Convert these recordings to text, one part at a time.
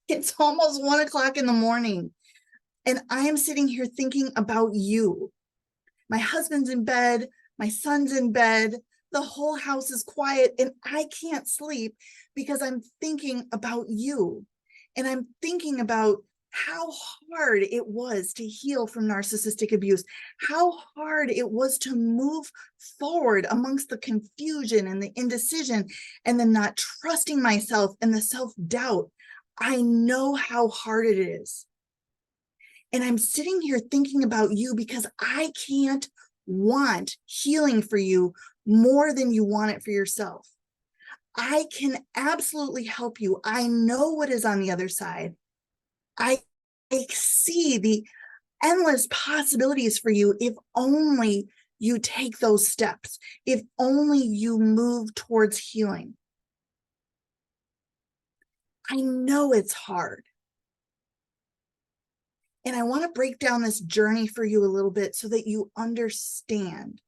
It's almost 1 o'clock in the morning, and I am sitting here thinking about you. My husband's in bed, my son's in bed, the whole house is quiet, and I can't sleep because I'm thinking about you. And I'm thinking about how hard it was to heal from narcissistic abuse, how hard it was to move forward amongst the confusion and the indecision and the not trusting myself and the self-doubt. I know how hard it is. And I'm sitting here thinking about you because I can't want healing for you more than you want it for yourself. I can absolutely help you. I know what is on the other side. I see the endless possibilities for you if only you take those steps, if only you move towards healing. I know it's hard. And I want to break down this journey for you a little bit so that you understand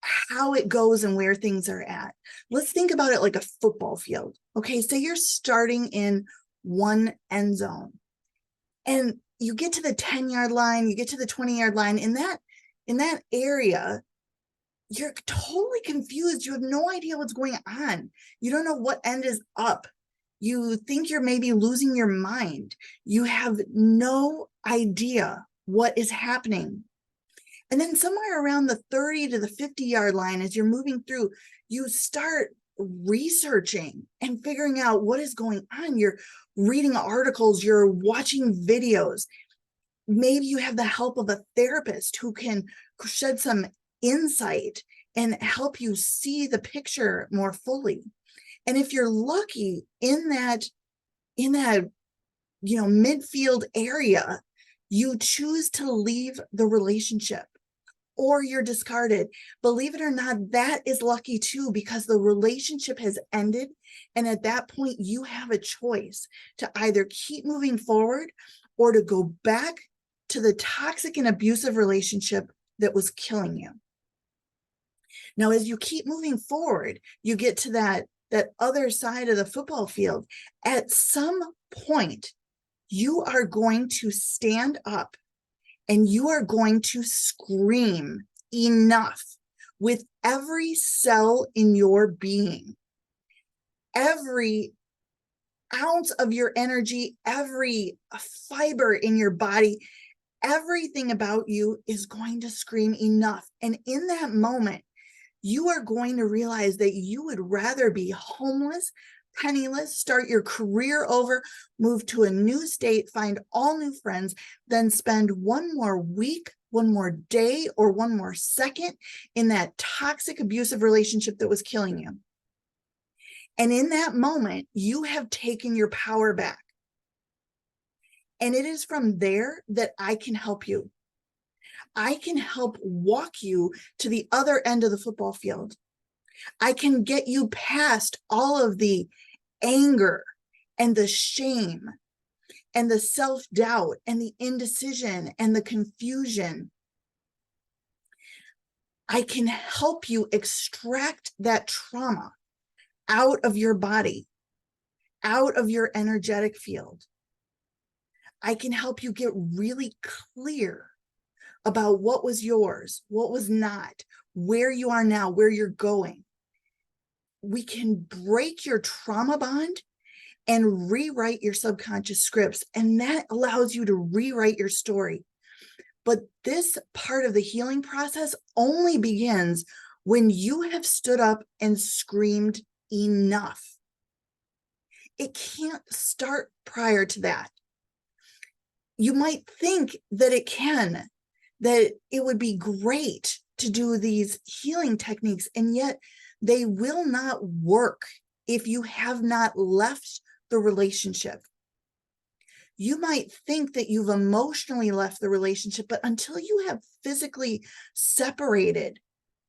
how it goes and where things are at. Let's think about it like a football field. Okay, say you're starting in one end zone and you get to the 10-yard line, you get to the 20-yard line. In that area, you're totally confused. You have no idea what's going on. You don't know what end is up. You think you're maybe losing your mind. You have no idea what is happening. And then somewhere around the 30 to the 50-yard line, as you're moving through, you start researching and figuring out what is going on. You're reading articles, you're watching videos. Maybe you have the help of a therapist who can shed some insight and help you see the picture more fully. And if you're lucky in that midfield area, you choose to leave the relationship or you're discarded. Believe it or not, that is lucky too, because the relationship has ended. And at that point, you have a choice to either keep moving forward or to go back to the toxic and abusive relationship that was killing you. Now, as you keep moving forward, you get to that other side of the football field. At some point, you are going to stand up and you are going to scream enough with every cell in your being. Every ounce of your energy, every fiber in your body, everything about you is going to scream enough. And in that moment, you are going to realize that you would rather be homeless, penniless, start your career over, move to a new state, find all new friends, than spend one more week, one more day, or one more second in that toxic, abusive relationship that was killing you. And in that moment, you have taken your power back. And it is from there that I can help you. I can help walk you to the other end of the football field. I can get you past all of the anger and the shame and the self-doubt and the indecision and the confusion. I can help you extract that trauma out of your body, out of your energetic field. I can help you get really clear about what was yours, what was not, where you are now, where you're going. We can break your trauma bond and rewrite your subconscious scripts, and that allows you to rewrite your story. But this part of the healing process only begins when you have stood up and screamed enough. It can't start prior to that. You might think that it can, that it would be great to do these healing techniques, and yet they will not work if you have not left the relationship. You might think that you've emotionally left the relationship, but until you have physically separated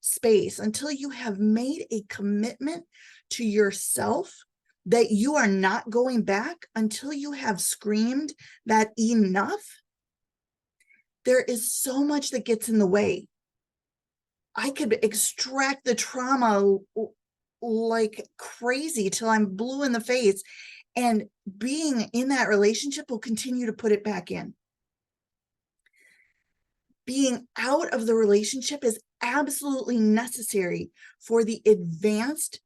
space, until you have made a commitment to yourself that you are not going back, until you have screamed that enough, there is so much that gets in the way. I could extract the trauma like crazy till I'm blue in the face, And being in that relationship will continue to put it back in. Being out of the relationship is absolutely necessary for the advanced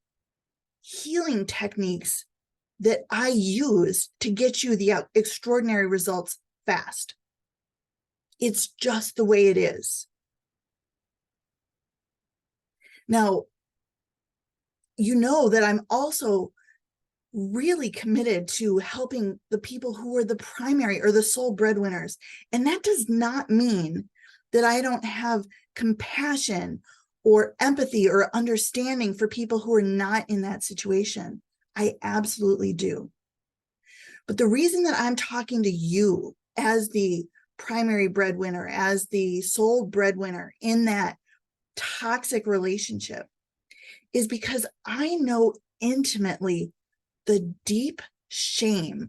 healing techniques that I use to get you the extraordinary results fast. It's just the way it is. Now, you know that I'm also really committed to helping the people who are the primary or the sole breadwinners. And that does not mean that I don't have compassion or empathy or understanding for people who are not in that situation. I absolutely do. But the reason that I'm talking to you as the primary breadwinner, as the sole breadwinner in that toxic relationship, is because I know intimately the deep shame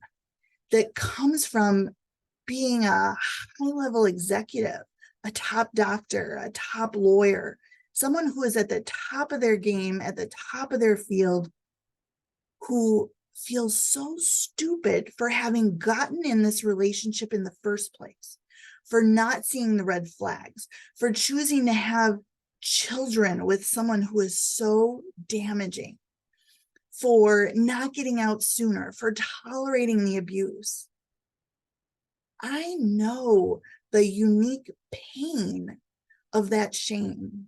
that comes from being a high-level executive, a top doctor, a top lawyer, someone who is at the top of their game, at the top of their field, who feels so stupid for having gotten in this relationship in the first place, for not seeing the red flags, for choosing to have children with someone who is so damaging, for not getting out sooner, for tolerating the abuse. I know the unique pain of that shame.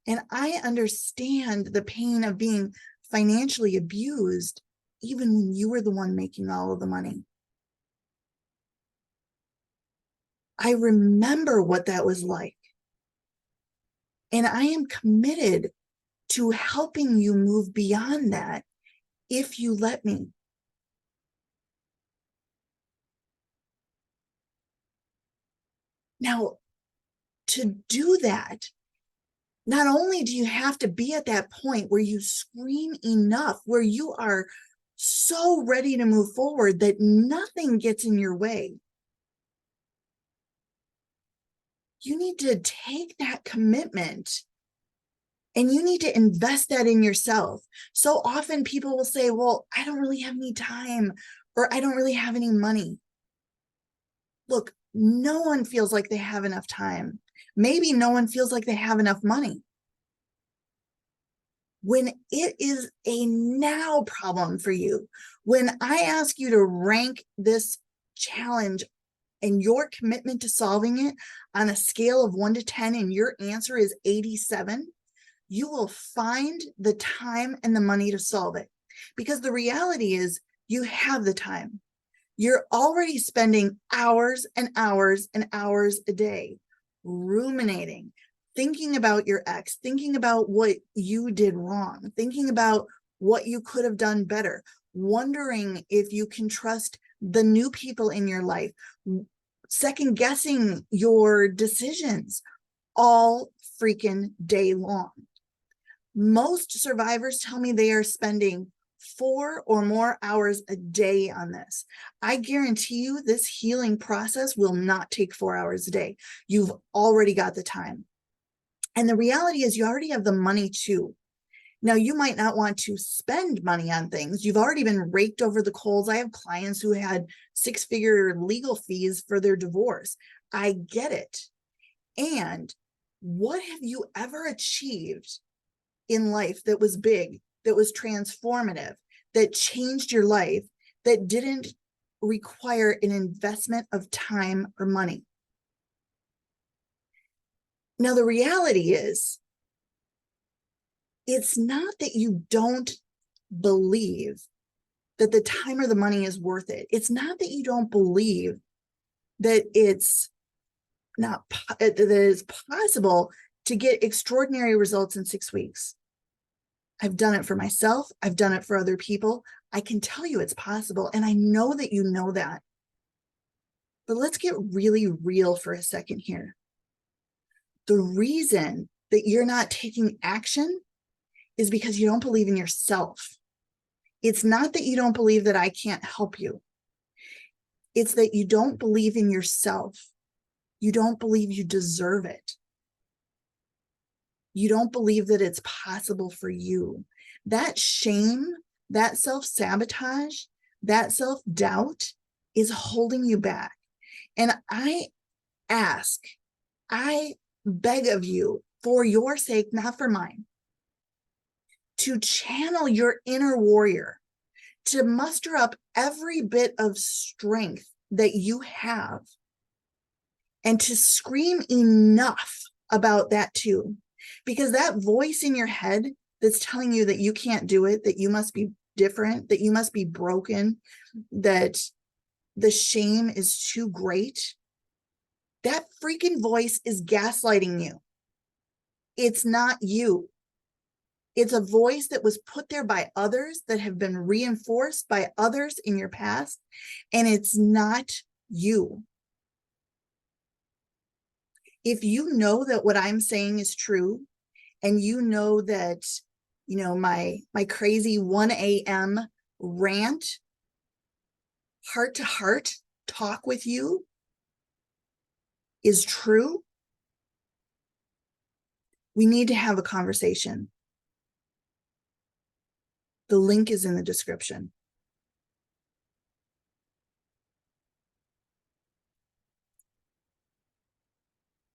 And I understand the pain of being financially abused, even when you were the one making all of the money. I remember what that was like. And I am committed to helping you move beyond that if you let me. Now, to do that, not only do you have to be at that point where you scream enough, where you are so ready to move forward that nothing gets in your way, you need to take that commitment and you need to invest that in yourself. So often people will say, well, I don't really have any time, or I don't really have any money. Look, no one feels like they have enough time. Maybe no one feels like they have enough money. When it is a now problem for you, when I ask you to rank this challenge and your commitment to solving it on a scale of 1 to 10, and your answer is 87, you will find the time and the money to solve it. Because the reality is you have the time. You're already spending hours and hours and hours a day ruminating, thinking about your ex, thinking about what you did wrong, thinking about what you could have done better, wondering if you can trust the new people in your life, second guessing your decisions all freaking day long. Most survivors tell me they are spending 4 or more hours a day on this. I guarantee you this healing process will not take 4 hours a day. You've already got the time. And the reality is you already have the money too. Now, you might not want to spend money on things. You've already been raked over the coals. I have clients who had 6-figure legal fees for their divorce. I get it. And what have you ever achieved in life that was big, that was transformative, that changed your life, that didn't require an investment of time or money? Now, the reality is, it's not that you don't believe that the time or the money is worth it. It's not that you don't believe that it's not, that it is possible to get extraordinary results in 6 weeks. I've done it for myself. I've done it for other people. I can tell you it's possible. And I know that you know that. But let's get really real for a second here. The reason that you're not taking action is because you don't believe in yourself. It's not that you don't believe that I can't help you. It's that you don't believe in yourself. You don't believe you deserve it. You don't believe that it's possible for you. That shame, that self-sabotage, that self-doubt is holding you back. And I beg of you, for your sake, not for mine, to channel your inner warrior, to muster up every bit of strength that you have, and to scream enough about that too. Because that voice in your head that's telling you that you can't do it, that you must be different, that you must be broken, that the shame is too great, that freaking voice is gaslighting you. It's not you. It's a voice that was put there by others, that have been reinforced by others in your past, and it's not you. If you know that what I'm saying is true, and you know that, my crazy 1 a.m. rant, heart to heart talk with you is true, we need to have a conversation. The link is in the description.